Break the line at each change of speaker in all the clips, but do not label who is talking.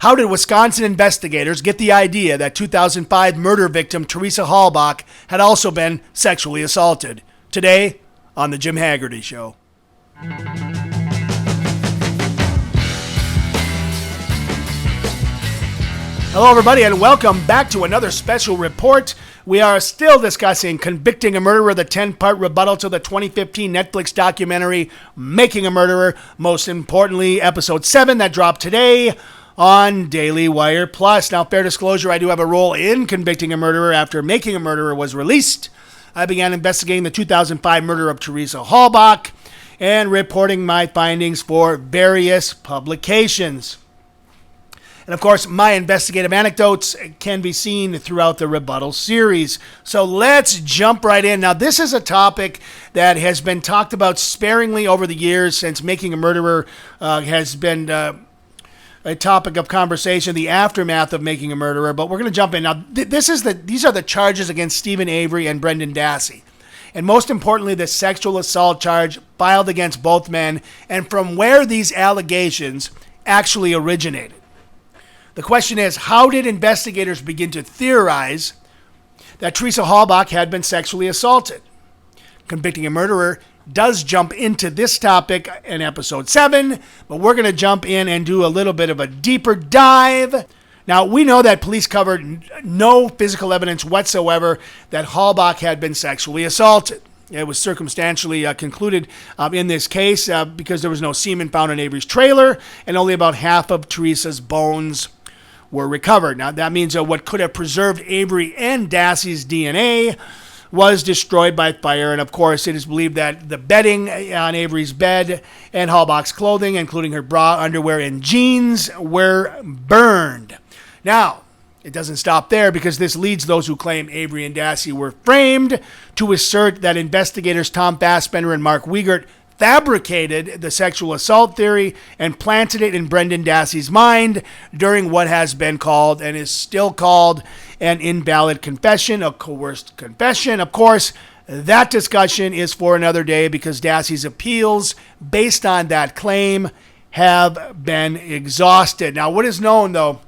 How did Wisconsin investigators get the idea that 2005 murder victim Teresa Halbach had also been sexually assaulted? Today on The Jim Hagerty Show. Hello, everybody, and welcome back to another special report. We are still discussing Convicting a Murderer, the 10-part rebuttal to the 2015 Netflix documentary Making a Murderer. Most importantly, episode 7 that dropped today on Daily Wire Plus. Now, fair disclosure, I do have a role in Convicting a Murderer after Making a Murderer was released. I began investigating the 2005 murder of Teresa Halbach and reporting my findings for various publications. And of course, my investigative anecdotes can be seen throughout the rebuttal series. So let's jump right in. Now, this is a topic that has been talked about sparingly over the years since Making a Murderer has been a topic of conversation, the aftermath of Making a Murderer. But we're going to jump in. Now, these are the charges against Steven Avery and Brendan Dassey. And most importantly, the sexual assault charge filed against both men and from where these allegations actually originated. The question is, how did investigators begin to theorize that Teresa Halbach had been sexually assaulted? Convicting a Murderer does jump into this topic in episode 7, but we're going to jump in and do a little bit of a deeper dive. Now, we know that police covered no physical evidence whatsoever that Halbach had been sexually assaulted. It was circumstantially concluded in this case because there was no semen found in Avery's trailer and only about half of Teresa's bones were recovered. Now, that means what could have preserved Avery and Dassey's DNA was destroyed by fire. And of course, it is believed that the bedding on Avery's bed and Halbach's clothing, including her bra, underwear, and jeans, were burned. Now, it doesn't stop there because this leads those who claim Avery and Dassey were framed to assert that investigators Tom Fassbender and Mark Wiegert fabricated the sexual assault theory and planted it in Brendan Dassey's mind during what has been called and is still called an invalid confession, a coerced confession. Of course, that discussion is for another day because Dassey's appeals based on that claim have been exhausted. Now, what is known, though,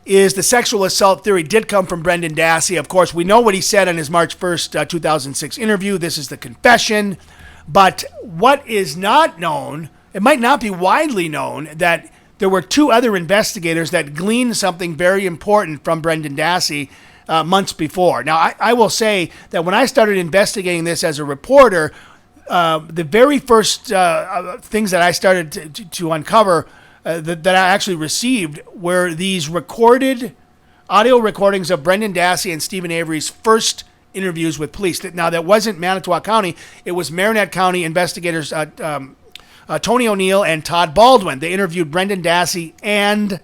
is the sexual assault theory did come from Brendan Dassey. Of course, we know what he said in his March 1st, 2006 interview. This is the confession. But what is not known, it might not be widely known, that there were two other investigators that gleaned something very important from Brendan Dassey months before. Now, I will say that when I started investigating this as a reporter, the very first things that I started to uncover that I actually received were these recorded audio recordings of Brendan Dassey and Steven Avery's first interviews with police. Now, that wasn't Manitowoc County. It was Marinette County investigators Tony O'Neill and Todd Baldwin. They interviewed Brendan Dassey and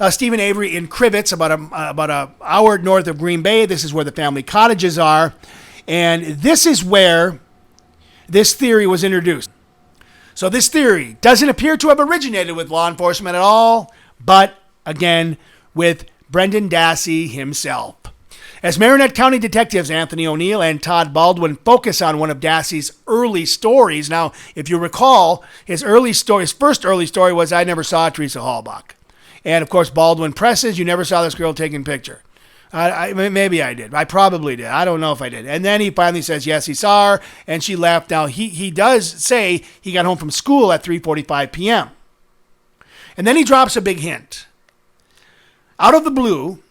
Steven Avery in Crivitz, about an hour north of Green Bay. This is where the family cottages are. And this is where this theory was introduced. So this theory doesn't appear to have originated with law enforcement at all, but again, with Brendan Dassey himself. As Marinette County detectives Anthony O'Neill and Todd Baldwin focus on one of Dassey's early stories. Now, if you recall, his first early story was, I never saw Teresa Halbach. And of course, Baldwin presses, you never saw this girl taking picture. Maybe I did. I probably did. I don't know if I did. And then he finally says, yes, he saw her, and she left. Now, he does say he got home from school at 3:45 p.m. And then he drops a big hint. Out of the blue,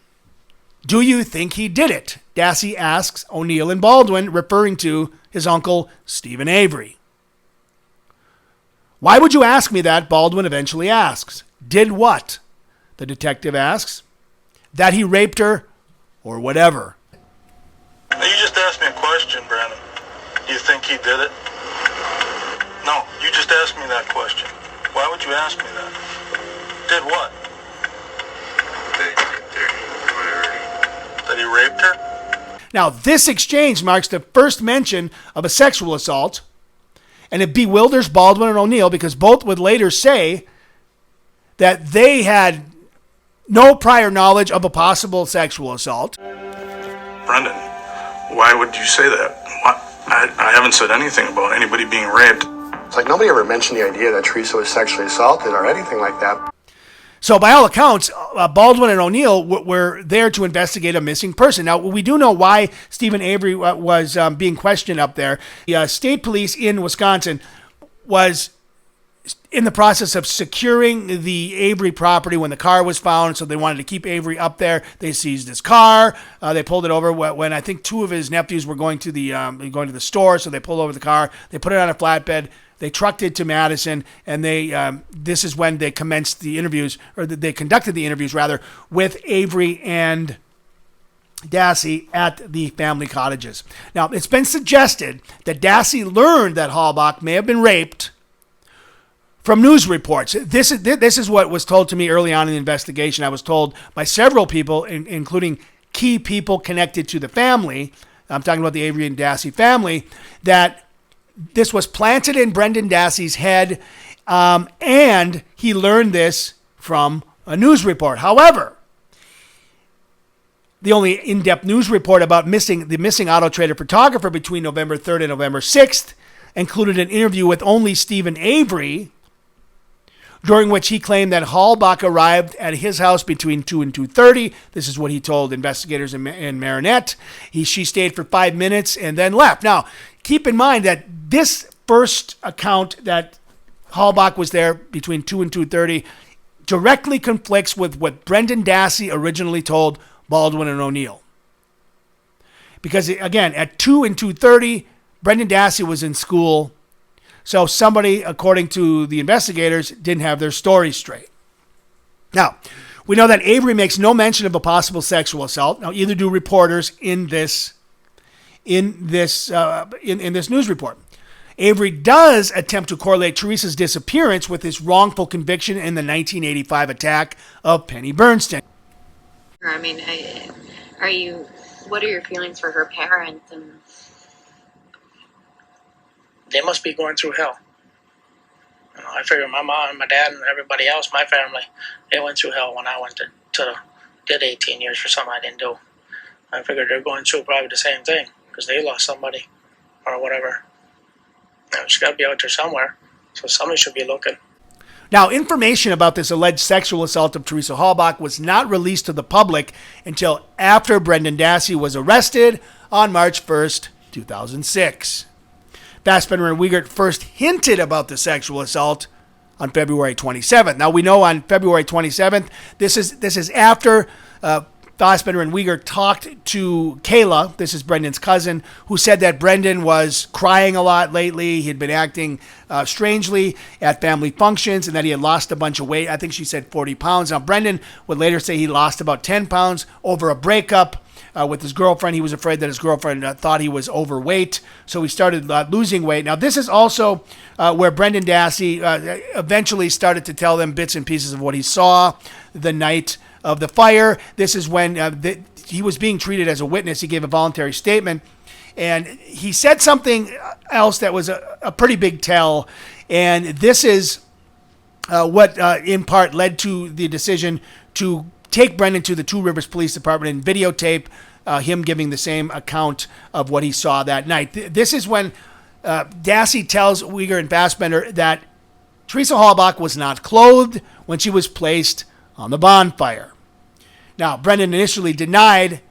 do you think he did it? Dassey asks O'Neill and Baldwin, referring to his uncle, Steven Avery. Why would you ask me that? Baldwin eventually asks. Did what? The detective asks. That he raped her or whatever.
Now, you just asked me a question, Brandon. Do you think he did it? No, you just asked me that question. Why would you ask me that? Did what? That he raped her?
Now, this exchange marks the first mention of a sexual assault, and it bewilders Baldwin and O'Neill because both would later say that they had no prior knowledge of a possible sexual assault.
Brendan, why would you say that? I haven't said anything about anybody being raped.
It's like nobody ever mentioned the idea that Teresa was sexually assaulted or anything like that.
So by all accounts, Baldwin and O'Neill were there to investigate a missing person. Now, we do know why Stephen Avery was being questioned up there. The state police in Wisconsin was in the process of securing the Avery property when the car was found, so they wanted to keep Avery up there. They seized his car. They pulled it over when I think two of his nephews were going to the store, so they pulled over the car. They put it on a flatbed. They trucked it to Madison, and this is when they commenced the interviews, or they conducted the interviews, rather, with Avery and Dassey at the family cottages. Now, it's been suggested that Dassey learned that Halbach may have been raped from news reports. This is what was told to me early on in the investigation. I was told by several people, including key people connected to the family, I'm talking about the Avery and Dassey family, that this was planted in Brendan Dassey's head, and he learned this from a news report. However, the only in-depth news report about the missing Auto Trader photographer between November 3rd and November 6th included an interview with only Stephen Avery, during which he claimed that Halbach arrived at his house between 2 and 2:30. This is what he told investigators in Marinette. She stayed for 5 minutes and then left. Now, keep in mind that this first account that Halbach was there between 2 and 2:30 directly conflicts with what Brendan Dassey originally told Baldwin and O'Neill. Because, again, at 2 and 2:30, Brendan Dassey was in school. So somebody, according to the investigators, didn't have their story straight. Now, we know that Avery makes no mention of a possible sexual assault. Now, either do reporters in this news report. Avery does attempt to correlate Teresa's disappearance with his wrongful conviction in the 1985 attack of Penny Bernstein.
I mean, what are your feelings for her parents? And
they must be going through hell. I figure my mom and my dad and everybody else, my family, they went through hell when I went did 18 years for something I didn't do. I figured they're going through probably the same thing because they lost somebody or whatever. She's got to be out there somewhere, so somebody should be looking.
Now, information about this alleged sexual assault of Teresa Halbach was not released to the public until after Brendan Dassey was arrested on March 1st, 2006. Fassbender and Wiegert first hinted about the sexual assault on February 27th. Now, we know on February 27th, this is after Fassbender and Wiegert talked to Kayla, this is Brendan's cousin, who said that Brendan was crying a lot lately. He had been acting strangely at family functions and that he had lost a bunch of weight. I think she said 40 pounds. Now, Brendan would later say he lost about 10 pounds over a breakup with his girlfriend. He was afraid that his girlfriend thought he was overweight, so he started losing weight. Now, this is also where Brendan Dassey eventually started to tell them bits and pieces of what he saw the night of the fire. This is when he was being treated as a witness. He gave a voluntary statement, and he said something else that was a pretty big tell, and this is what in part led to the decision to take Brendan to the Two Rivers Police Department and videotape him giving the same account of what he saw that night. This is when Dassey tells Wiegert and Fassbender that Teresa Halbach was not clothed when she was placed on the bonfire. Now, Brendan initially denied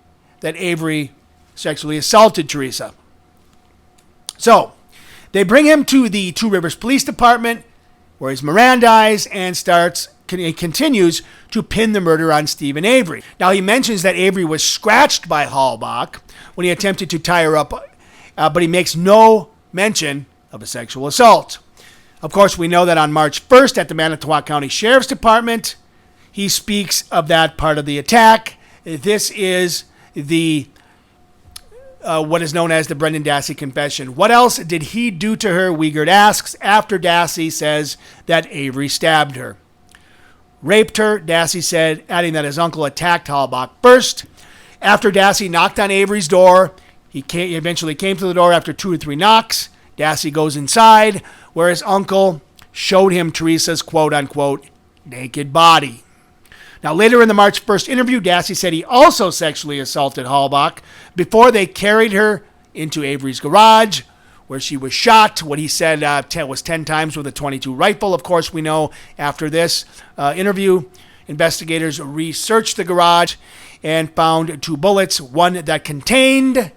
that Avery sexually assaulted Teresa. So, they bring him to the Two Rivers Police Department, where he's Mirandized and continues to pin the murder on Stephen Avery. Now, he mentions that Avery was scratched by Halbach when he attempted to tie her up, but he makes no mention of a sexual assault. Of course, we know that on March 1st at the Manitowoc County Sheriff's Department, he speaks of that part of the attack. This is the what is known as the Brendan Dassey confession. What else did he do to her, Wiegert asks, after Dassey says that Avery stabbed her. Raped her, Dassey said, adding that his uncle attacked Halbach first. After Dassey knocked on Avery's door, he eventually came to the door after 2 or 3 knocks. Dassey goes inside, where his uncle showed him Teresa's quote-unquote naked body. Now, later in the March 1st interview, Dassey said he also sexually assaulted Halbach before they carried her into Avery's garage, where she was shot. What he said was 10 times with a .22 rifle. Of course, we know after this interview, investigators researched the garage and found 2 bullets, one that contained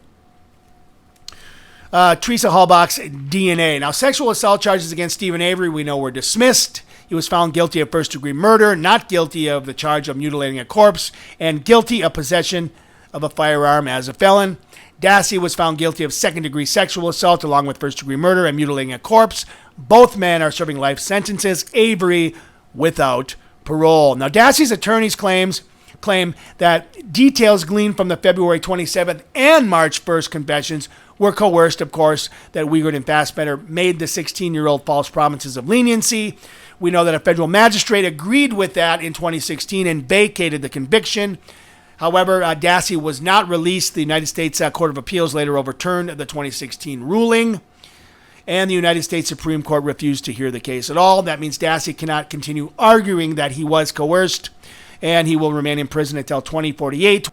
Teresa Halbach's DNA. Now, sexual assault charges against Stephen Avery, we know, were dismissed. He was found guilty of first-degree murder, not guilty of the charge of mutilating a corpse, and guilty of possession of a firearm as a felon. Dassey was found guilty of second-degree sexual assault along with first-degree murder and mutilating a corpse. Both men are serving life sentences. Avery without parole. Now, Dassey's attorneys claim that details gleaned from the February 27th and March 1st confessions were coerced, of course, that Wiegert and Fassbender made the 16-year-old false promises of leniency. We know that a federal magistrate agreed with that in 2016 and vacated the conviction. However, Dassey was not released. The United States Court of Appeals later overturned the 2016 ruling, and the United States Supreme Court refused to hear the case at all. That means Dassey cannot continue arguing that he was coerced, and he will remain in prison until 2048.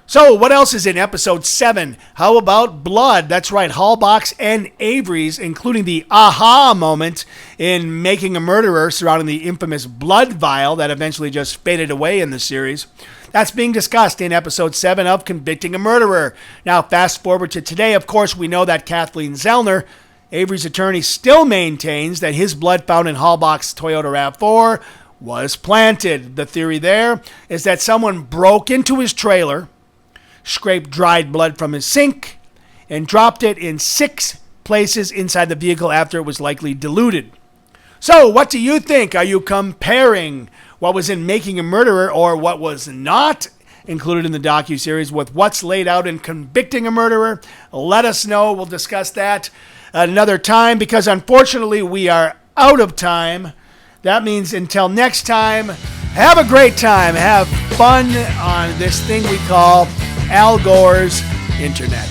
So, what else is in episode 7? How about blood? That's right, Halbach's and Avery's, including the aha moment in Making a Murderer surrounding the infamous blood vial that eventually just faded away in the series. That's being discussed in episode 7 of Convicting a Murderer. Now, fast forward to today, of course, we know that Kathleen Zellner, Avery's attorney, still maintains that his blood found in Halbach's Toyota RAV4 was planted. The theory there is that someone broke into his trailer, scraped dried blood from his sink, and dropped it in 6 places inside the vehicle after it was likely diluted. So, what do you think? Are you comparing what was in Making a Murderer or what was not included in the docuseries with what's laid out in Convicting a Murderer? Let us know. We'll discuss that another time because, unfortunately, we are out of time. That means until next time, have a great time. Have fun on this thing we call Al Gore's Internet.